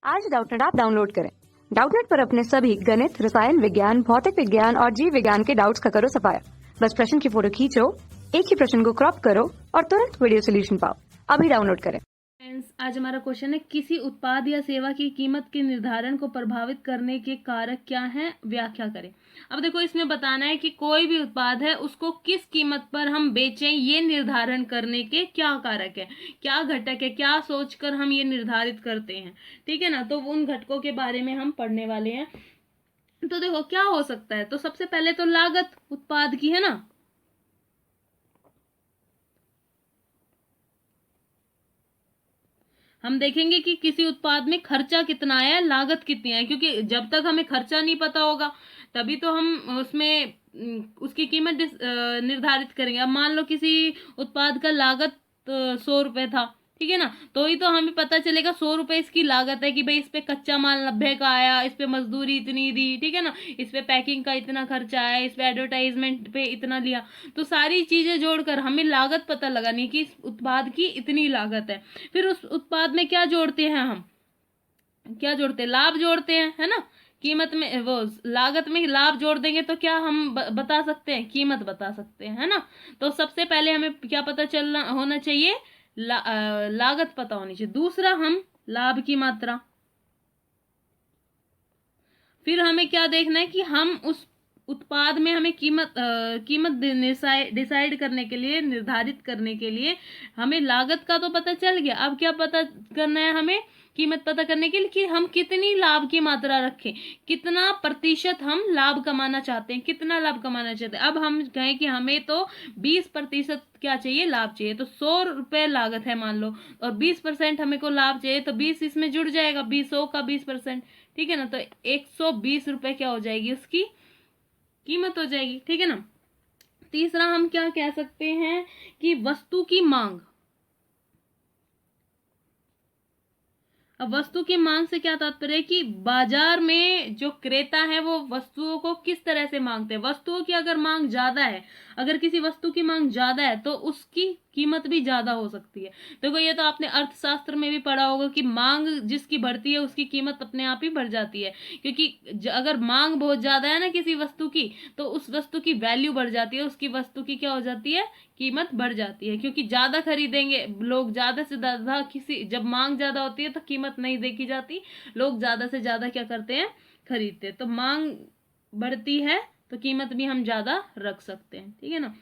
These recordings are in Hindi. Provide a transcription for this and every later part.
आज डाउटनेट ऐप डाउनलोड करें। डाउटनेट पर अपने सभी गणित, रसायन विज्ञान, भौतिक विज्ञान और जीव विज्ञान के डाउट्स का करो सफाया। बस प्रश्न की फोटो खींचो, एक ही प्रश्न को क्रॉप करो और तुरंत वीडियो सोल्यूशन पाओ। अभी डाउनलोड करें। आज हमारा क्वेश्चन है, किसी उत्पाद या सेवा की कीमत के निर्धारण को प्रभावित करने के कारक क्या हैं, व्याख्या करें। अब देखो, इसमें बताना है कि कोई भी उत्पाद है उसको किस कीमत पर हम बेचें, ये निर्धारण करने के क्या कारक है, क्या घटक है, क्या सोचकर हम ये निर्धारित करते हैं। ठीक है ना, तो उन घटकों के बारे में हम पढ़ने वाले हैं। तो देखो क्या हो सकता है, तो सबसे पहले तो लागत उत्पाद की है ना। हम देखेंगे कि किसी उत्पाद में खर्चा कितना है, लागत कितनी है, क्योंकि जब तक हमें खर्चा नहीं पता होगा तभी तो हम उसमें उसकी कीमत निर्धारित करेंगे। अब मान लो किसी उत्पाद का लागत 100 रुपए था, ठीक है ना, तो ही तो हमें पता चलेगा 100 रुपए इसकी लागत है कि भाई इस पे कच्चा माल 90 का आया, इस पे मजदूरी इतनी दी, ठीक है ना, इस पे पैकिंग का इतना खर्चा आया, इस पे एडवर्टाइजमेंट पे इतना लिया। तो सारी चीजें जोड़कर हमें लागत पता लगानी है कि इस उत्पाद की इतनी लागत है। फिर उस उत्पाद में क्या जोड़ते हैं, हम क्या जोड़ते हैं, लाभ जोड़ते हैं, है ना। कीमत में वो लागत में लाभ जोड़ देंगे तो क्या हम बता सकते हैं, कीमत बता सकते हैं, है ना। तो सबसे पहले हमें क्या पता चलना होना चाहिए, लागत पता होनी चाहिए। दूसरा, हम लाभ की मात्रा। फिर हमें क्या देखना है कि हम उस उत्पाद में हमें कीमत डिसाइड करने के लिए, निर्धारित करने के लिए हमें लागत का तो पता चल गया। अब क्या पता करना है हमें, कीमत पता करने के लिए कि हम कितनी लाभ की मात्रा रखें, कितना प्रतिशत हम लाभ कमाना चाहते हैं, कितना लाभ कमाना चाहते हैं। अब हम कहें कि हमें तो 20% क्या चाहिए, लाभ चाहिए, तो 100 रुपए लागत है मान लो, और 20% हमें को लाभ चाहिए, तो 20 इसमें जुड़ जाएगा, 100 का 20%, ठीक है ना, तो 120 रुपए क्या हो जाएगी, उसकी कीमत हो जाएगी, ठीक है ना। तीसरा, हम क्या कह सकते हैं कि वस्तु की मांग। अब वस्तु की मांग से क्या तात्पर्य है कि बाजार में जो क्रेता है वो वस्तुओं को किस तरह से मांगते हैं। वस्तुओं की अगर मांग ज्यादा है, अगर किसी वस्तु की मांग ज्यादा है तो उसकी कीमत भी ज्यादा हो सकती है। देखो, ये तो आपने अर्थशास्त्र में भी पढ़ा होगा कि मांग जिसकी बढ़ती है उसकी कीमत अपने आप ही बढ़ जाती है, क्योंकि अगर मांग बहुत ज्यादा है ना किसी वस्तु की, तो उस वस्तु की वैल्यू बढ़ जाती है, उसकी वस्तु की क्या हो जाती है, कीमत बढ़ जाती है, क्योंकि ज्यादा खरीदेंगे लोग, ज्यादा से ज्यादा जब मांग ज्यादा होती है तो कीमत नहीं देखी जाती, लोग ज्यादा से ज्यादा क्या करते हैं, खरीदते हैं। तो मांग बढ़ती है तो कीमत भी हम ज्यादा रख सकते हैं, ठीक है ना।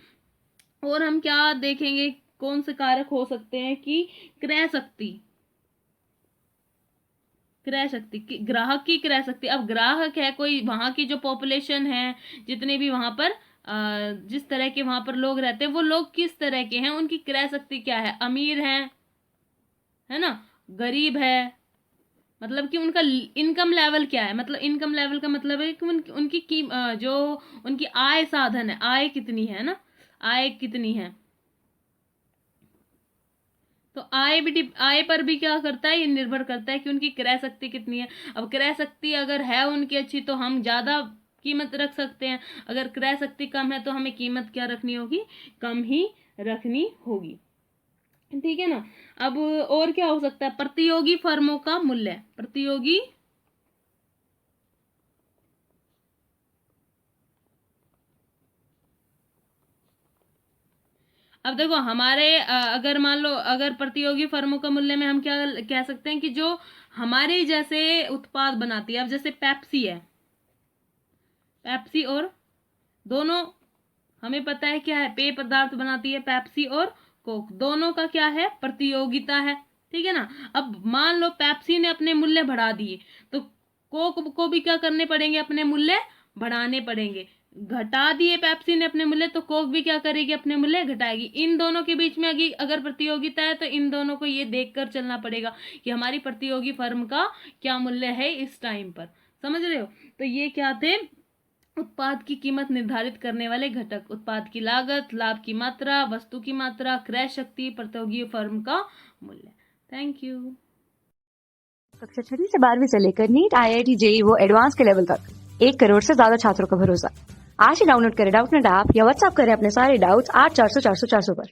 और हम क्या देखेंगे, कौन से कारक हो सकते हैं कि क्रय शक्ति, ग्राहक की क्रय शक्ति। अब ग्राहक है कोई, वहां की जो पॉपुलेशन है, जितने भी वहां पर जिस तरह के वहां पर लोग रहते हैं, वो लोग किस तरह के हैं, उनकी क्रय शक्ति क्या है, अमीर है ना, गरीब है, मतलब कि उनका इनकम लेवल क्या है, मतलब इनकम लेवल का मतलब है कि उनकी जो उनकी आय साधन है, आय कितनी है ना, आय कितनी है। तो आय पर भी क्या करता है, ये निर्भर करता है कि उनकी क्रय शक्ति कितनी है। अब क्रय शक्ति अगर है उनकी अच्छी तो हम ज्यादा कीमत रख सकते हैं, अगर क्रय शक्ति कम है तो हमें कीमत क्या रखनी होगी, कम ही रखनी होगी, ठीक है ना। अब और क्या हो सकता है, प्रतियोगी फर्मों का मूल्य, प्रतियोगी अब देखो हमारे अगर मान लो, अगर प्रतियोगी फर्मों का मूल्य में हम क्या कह सकते हैं कि जो हमारे जैसे उत्पाद बनाती है, अब जैसे पेप्सी है, पेप्सी और दोनों हमें पता है क्या है, पेय पदार्थ बनाती है पेप्सी और कोक, दोनों का क्या है, प्रतियोगिता है, ठीक है ना। अब मान लो पेप्सी ने अपने मूल्य बढ़ा दिए तो कोक को भी क्या करने पड़ेंगे, अपने मूल्य बढ़ाने पड़ेंगे। घटा दिए पेप्सी ने अपने मूल्य तो कोक भी क्या करेगी, अपने मूल्य घटाएगी। इन दोनों के बीच में अगर प्रतियोगिता है तो इन दोनों को ये देखकर चलना पड़ेगा कि हमारी प्रतियोगी फर्म का क्या मूल्य है इस टाइम पर, समझ रहे हो। तो ये क्या थे, उत्पाद की कीमत निर्धारित करने वाले घटक, उत्पाद की लागत, लाभ की मात्रा, वस्तु की मात्रा, क्रय शक्ति, प्रतियोगी फर्म का मूल्य। Thank you. कक्षा 6 से 12वीं से लेकर नीट, IIT, JEE वो एडवांस के लेवल तक 1 करोड़ से ज्यादा छात्रों का भरोसा। आज ही डाउनलोड करें डाउटनेट ऐप या व्हाट्सएप करें अपने सारे डाउट्स 8400 400 400 पर।